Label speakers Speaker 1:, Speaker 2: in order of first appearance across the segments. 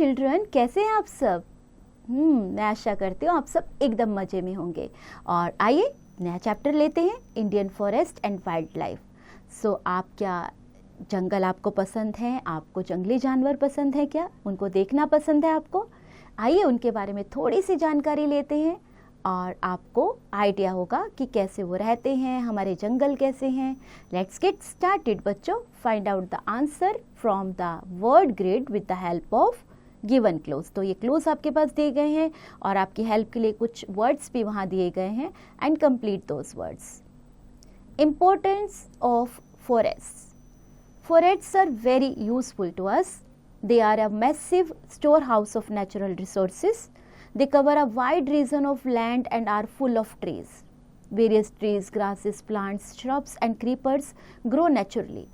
Speaker 1: Children, कैसे हैं आप सब? मैं आशा करती हूँ आप सब एकदम मज़े में होंगे। और आइए नया चैप्टर लेते हैं, Indian forest and wildlife. So आप क्या जंगल आपको पसंद हैं? आपको जंगली जानवर पसंद है क्या? उनको देखना पसंद है आपको? आइए उनके बारे में थोड़ी सी जानकारी लेते हैं और आपको आइडिया होगा कि कैसे वो रहते हैं, हमारे जंगल कैसे हैं। लेट्स गेट स्टार्टेड बच्चों। Find out the answer from the word grid with the help of given close. तो ये क्लोज आपके पास दिए गए हैं और आपकी हेल्प के लिए कुछ वर्ड्स भी वहाँ दिए गए हैं, and complete those words. Importance of forests. Forests are very useful to us. They are a massive storehouse of natural resources. They cover a wide region of land and are full of trees. Various trees, grasses, plants, shrubs and creepers grow naturally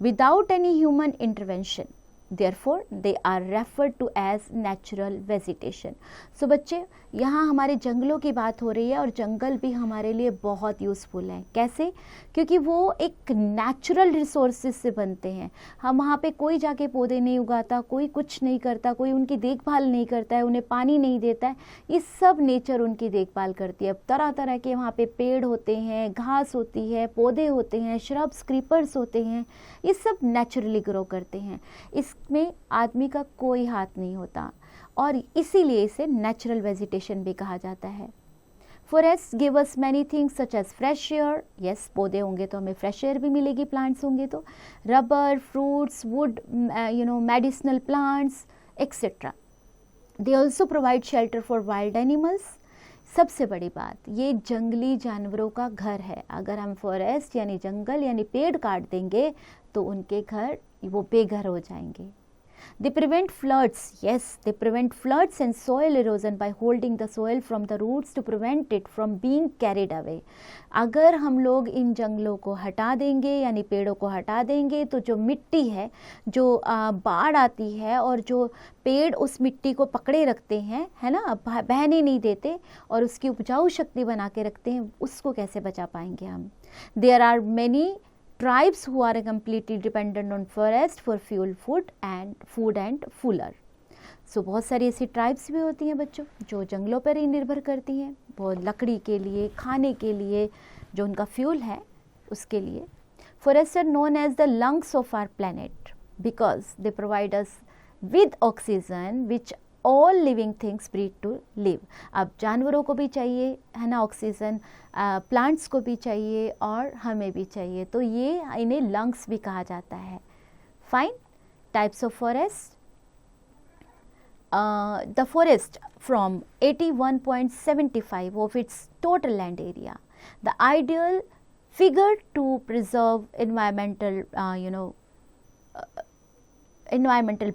Speaker 1: without any human intervention. Therefore, they are referred to as natural vegetation. So बच्चे, यहाँ हमारे जंगलों की बात हो रही है और जंगल भी हमारे लिए बहुत यूज़फुल है। कैसे? क्योंकि वो एक नेचुरल रिसोर्सेज से बनते हैं। हम वहाँ पे कोई जाके पौधे नहीं उगाता, कोई कुछ नहीं करता, कोई उनकी देखभाल नहीं करता है, उन्हें पानी नहीं देता है। ये सब नेचर उनकी देखभाल करती है। अब तरह तरह के वहाँ पे पेड़ होते हैं, घास होती है, पौधे होते हैं, श्रब्स, क्रीपर्स होते हैं। ये सब नेचुरली ग्रो करते हैं। इसमें आदमी का कोई हाथ नहीं होता और इसीलिए इसे नेचुरल वेजिटेशन भी कहा जाता है। Forest give us many things such as fresh air. Yes, पौधे होंगे तो हमें फ्रेश एयर भी मिलेगी, प्लांट्स होंगे तो। Rubber, fruits, would, medicinal plants etcetera. They also provide shelter for wild animals. सबसे बड़ी बात, ये जंगली जानवरों का घर है। अगर हम फॉरेस्ट यानी जंगल यानी पेड़ काट देंगे तो उनके घर वो बेघर हो जाएंगे। They prevent floods. Yes, they prevent floods and soil erosion by holding the soil from the roots to prevent it from being carried away. अगर हम लोग इन जंगलों को हटा देंगे यानी पेड़ों को हटा देंगे तो जो मिट्टी है, जो बाढ़ आती है और जो पेड़ उस मिट्टी को पकड़े रखते हैं, है ना, बहने नहीं देते और उसकी उपजाऊ शक्ति बना के रखते हैं, उसको कैसे बचा पाएंगे हम? There are many tribes who are completely dependent on forest for fuel, food and fuller. So बहुत सारी ऐसी ट्राइब्स भी होती हैं बच्चों जो जंगलों पर ही निर्भर करती हैं, बहुत लकड़ी के लिए, खाने के लिए, जो उनका फ्यूल है उसके लिए। Forests are known as the lungs of our planet because they provide us with oxygen which all living things breathe to live. अब जानवरों को भी चाहिए, है ना, ऑक्सीजन, प्लांट्स को भी चाहिए और हमें भी चाहिए, तो ये इन्हें लंग्स भी कहा जाता है। Fine. Types of forest. The forest from 81.75 of its total land area. The ideal figure to preserve environmental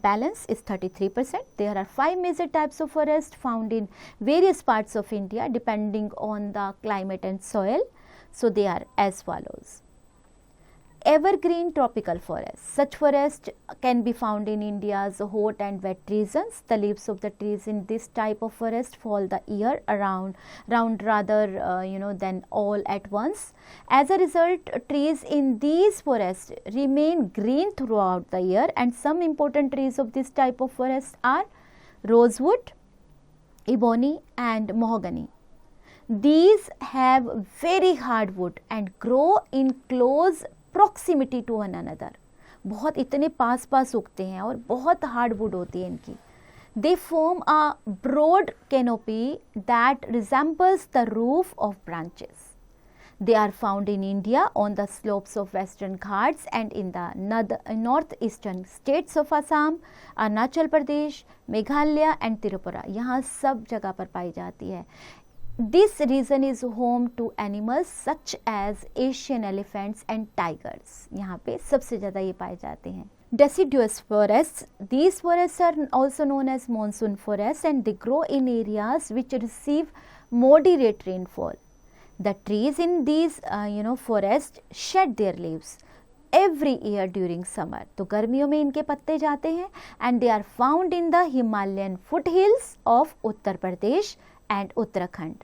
Speaker 1: balance is 33%. There are 5 major types of forest found in various parts of India depending on the climate and soil. So they are as follows. Evergreen tropical forests. Such forests can be found in India's hot and wet regions. The leaves of the trees in this type of forest fall the year round rather than all at once. As a result, trees in these forests remain green throughout the year, and some important trees of this type of forest are rosewood, ebony and mahogany. These have very hard wood and grow in close proximity to one another. बहुत इतने पास पास उगते हैं और बहुत hard would होती है इनकी। They form a broad canopy that resembles the roof of branches. They are found in India on the slopes of Western Ghats and in the northeastern states of Assam, Arunachal Pradesh, Meghalaya and Tripura. यहाँ सब जगह पर पाई जाती है। This region is home to animals such as Asian elephants and tigers. यहाँ पे सबसे ज़्यादा ये पाए जाते हैं। Deciduous forests. These forests are also known as monsoon forests and they grow in areas which receive moderate rainfall. The trees in these forests shed their leaves every year during summer. तो गर्मियों में इनके पत्ते जाते हैं and they are found in the Himalayan foothills of Uttar Pradesh and Uttarakhand.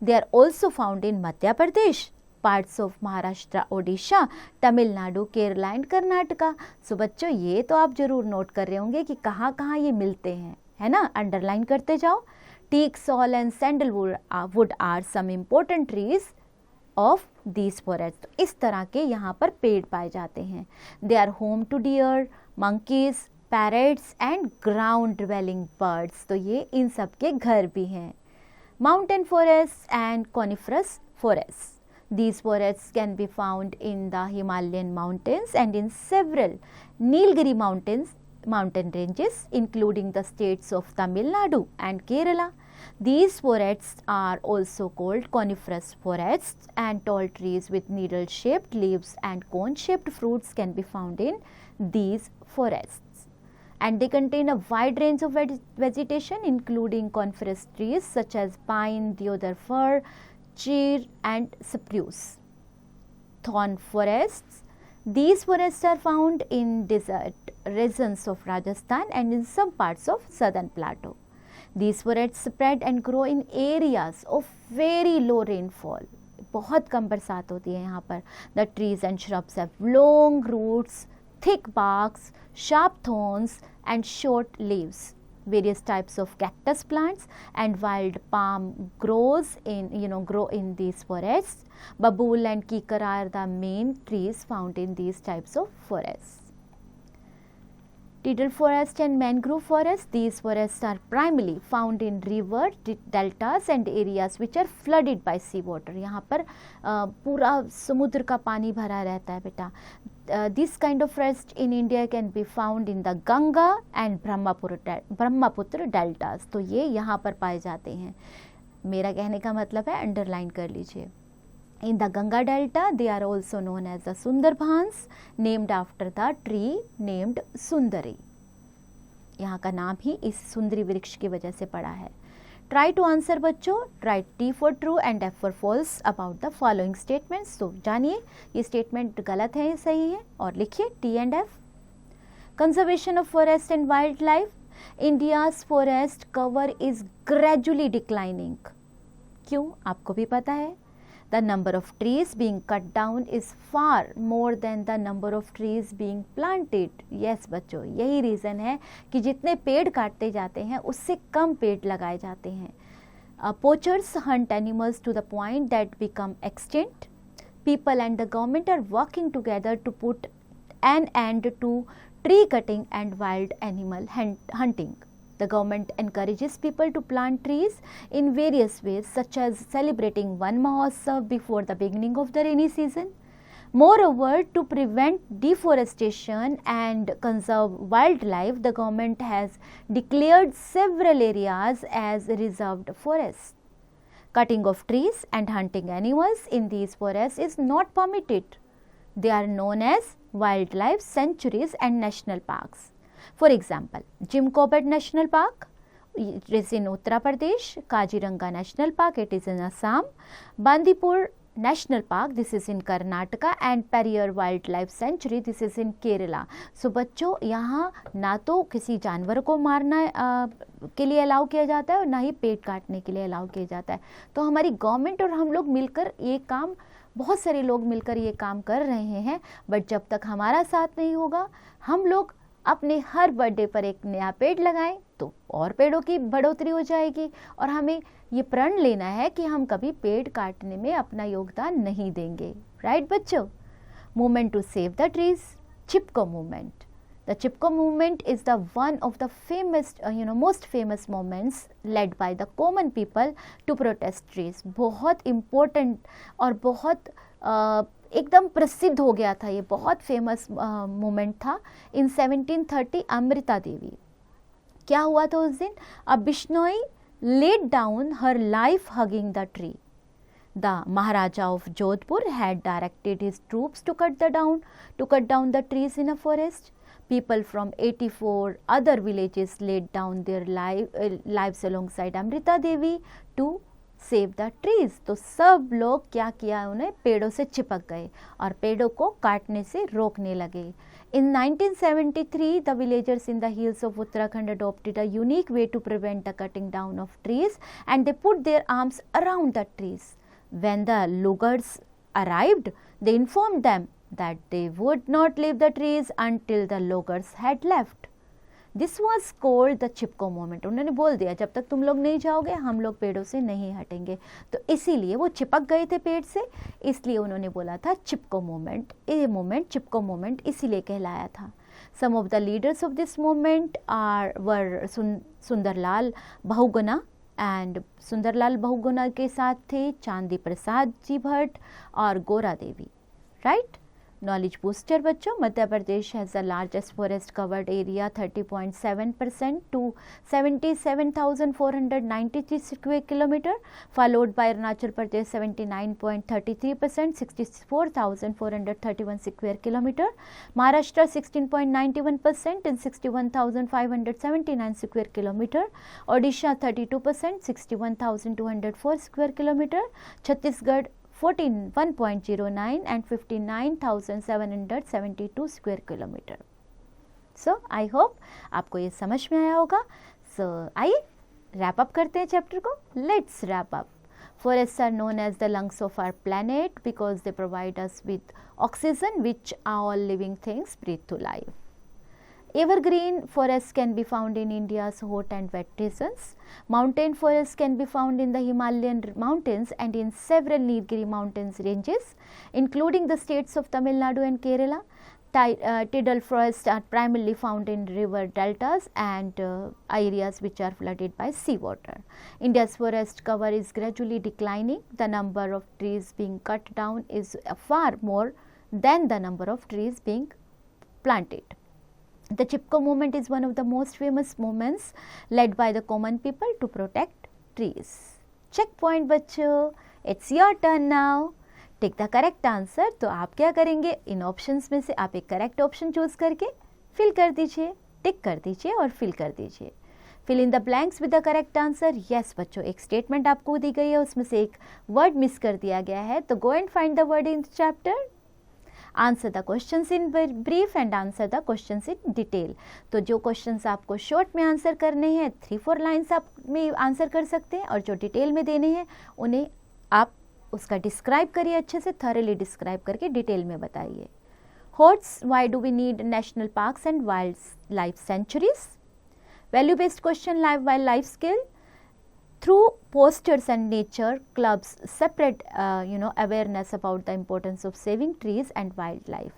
Speaker 1: They are also found in Madhya Pradesh, parts of Maharashtra, Odisha, Tamil Nadu, Kerala and Karnataka. So बच्चों, ये तो आप जरूर नोट कर रहे होंगे कि कहाँ कहाँ ये मिलते हैं। है ना, अंडरलाइन करते जाओ। Teak, sal and sandalwood are some important trees of these forest. तो इस तरह के यहाँ पर पेड़ पाए जाते हैं। They are home to deer, monkeys, parrots and ground dwelling birds. तो ये इन सब के घर भी हैं। Mountain forest and coniferous forest. These forests can be found in the Himalayan mountains and in several Nilgiri mountain ranges, including the states of Tamil Nadu and Kerala. These forests are also called coniferous forests, and tall trees with needle-shaped leaves and cone-shaped fruits can be found in these forests. And they contain a wide range of vegetation, including coniferous trees such as pine, deodar fir, cheer and spruce. Thorn forests. These forests are found in desert regions of Rajasthan and in some parts of southern plateau. These forests spread and grow in areas of very low rainfall. बहुत कम बरसात होती है यहाँ पर. The trees and shrubs have long roots, thick barks, sharp thorns and short leaves. Various types of cactus plants and wild palm grow in these forests. Babool and kikar are the main trees found in these types of forests. Tidal forest and mangrove forest. These forests are primarily found in river deltas and areas which are flooded by sea water. यहाँ पर पूरा समुद्र का पानी भरा रहता है बेटा. This kind of forest in India can be found in the Ganga and Brahmaputra deltas. तो ये यहाँ पर पाए जाते हैं. मेरा कहने का मतलब है, अंडरलाइन कर लीजिए. In the Ganga Delta, they are also known as the Sundarbans, named after the tree named Sundari. यहाँ का नाम ही इस सुंदरी वृक्ष की वजह से पड़ा है. Try to answer बच्चों. Write T for true and F for false about the following statements. तो जानिए ये स्टेटमेंट गलत है या सही है, और लिखिए T and F. Conservation of forest and wildlife. India's forest cover is gradually declining. क्यों? आपको भी पता है. The number of trees being cut down is far more than the number of trees being planted. Yes बच्चों, यही reason है कि जितने पेड़ काटते जाते हैं उससे कम पेड़ लगाए जाते हैं. Poachers hunt animals to the point that become extinct. People and the government are working together to put an end to tree cutting and wild animal hunting. The government encourages people to plant trees in various ways, such as celebrating Van Mahotsav before the beginning of the rainy season. Moreover, to prevent deforestation and conserve wildlife, the government has declared several areas as reserved forests. Cutting of trees and hunting animals in these forests is not permitted. They are known as wildlife sanctuaries and national parks. For example, Jim Corbett National Park, it is in Uttar Pradesh. Kaziranga National Park, it is in Assam. Bandipur National Park, this is in Karnataka, and Periyar Wildlife Sanctuary, this is in Kerala. So बच्चों, यहाँ ना तो किसी जानवर को मारना के लिए अलाउ किया जाता है और ना ही पेड़ काटने के लिए अलाउ किया जाता है. तो हमारी गवर्नमेंट और हम लोग मिलकर ये काम, बहुत सारे लोग मिलकर ये काम कर रहे हैं. बट जब तक हमारा साथ नहीं होगा, हम लोग अपने हर बर्थडे पर एक नया पेड़ लगाएं तो और पेड़ों की बढ़ोतरी हो जाएगी. और हमें ये प्रण लेना है कि हम कभी पेड़ काटने में अपना योगदान नहीं देंगे. राइट बच्चों? Movement to save the trees, Chipko movement. The Chipko movement is the one of the famous most famous movements led by the common people to protest trees. बहुत इम्पोर्टेंट और बहुत एकदम प्रसिद्ध हो गया था, ये बहुत फेमस मूवमेंट था. इन 1730 अमृता देवी, क्या हुआ था उस दिन? अ Bishnoi laid down her life hugging the tree. The Maharaja of Jodhpur had directed his troops to cut down the trees in a forest. People from 84 other villages laid down their lives alongside Amrita Devi to save the trees. तो सब लोग क्या किया, उन्हें पेड़ों से चिपक गए और पेड़ों को काटने से रोकने लगे. In 1973, the villagers in the hills of Uttarakhand adopted a unique way to prevent the cutting down of trees, and they put their arms around the trees. When the luggards arrived, they informed them that they would not leave the trees until the loggers had left. This was called the Chipko moment. उन्होंने बोल दिया जब तक तुम लोग नहीं जाओगे हम लोग पेड़ों से नहीं हटेंगे, तो इसीलिए वो चिपक गए थे पेड़ से, इसलिए उन्होंने बोला था चिपको मोमेंट। ये मोमेंट चिपको मोमेंट इसीलिए कहलाया था। Some of the leaders of this movement were Sundarlal Bahuguna, and Sundarlal Bahuguna के साथ थे चांदी प्रसाद जी भट्ट और गोरा देवी, राइट। नॉलेज बूस्टर बच्चों, Madhya Pradesh has the largest forest covered area 30.7% to 77,493 square kilometre, followed by Arunachal Pradesh 79.33% 64,431 square kilometre, Maharashtra 16.91% and 61,579 square kilometre, Odisha 32% 61,204 square kilometre, Chhattisgarh 1.09 and 59,772 square kilometre. So I hope आपको ये समझ में आया होगा। सो आइए रैप अप करते हैं चैप्टर को। Let's wrap up. Forests are known as the lungs of our planet because they provide us with oxygen which all living things breathe to life. Evergreen forests can be found in India's hot and wet regions. Mountain forests can be found in the Himalayan mountains and in several Nilgiri mountains ranges, including the states of Tamil Nadu and Kerala. Tidal forests are primarily found in river deltas and areas which are flooded by seawater. India's forest cover is gradually declining. The number of trees being cut down is far more than the number of trees being planted. The Chipko movement is one of the most famous movements led by the common people to protect trees. Checkpoint बच्चों, it's your turn now. Tick the correct answer. तो आप क्या करेंगे, इन options में से आप एक correct option choose करके फिल कर दीजिए, टिक कर दीजिए और फिल कर दीजिए। Fill in the blanks with the correct answer. Yes बच्चों, एक स्टेटमेंट आपको दी गई है, उसमें से एक वर्ड मिस कर दिया गया है, तो go and find the word in chapter. Answer the questions in brief and answer the questions in detail. तो जो क्वेश्चंस आपको शॉर्ट में आंसर करने हैं 3-4 लाइन्स आप में आंसर कर सकते हैं, और जो डिटेल में देने हैं उन्हें आप उसका डिस्क्राइब करिए, अच्छे से थॉरली डिस्क्राइब करके डिटेल में बताइए। HOTS, why do we need national parks and wildlife sanctuaries? Value based question, life wildlife skill. Through posters and nature clubs separate awareness about the importance of saving trees and wildlife.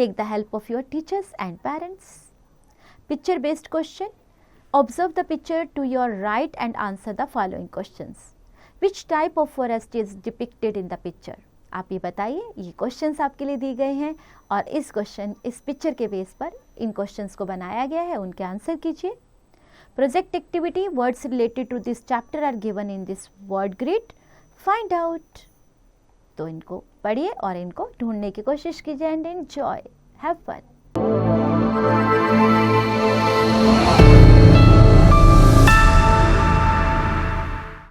Speaker 1: Take the help of your teachers and parents. Picture based question. Observe the picture to your right and answer the following questions. Which type of forest is depicted in the picture? आप ये बताइए, ये questions आपके लिए दिए गए हैं और इस पिक्चर के बेस पर इन क्वेश्चंस को बनाया गया है, उनके आंसर कीजिए। Project activity, words related to this chapter are given in this word grid. Find out. तो इनको पढ़िए और इनको ढूंढने की कोशिश कीजिए and enjoy. Have fun.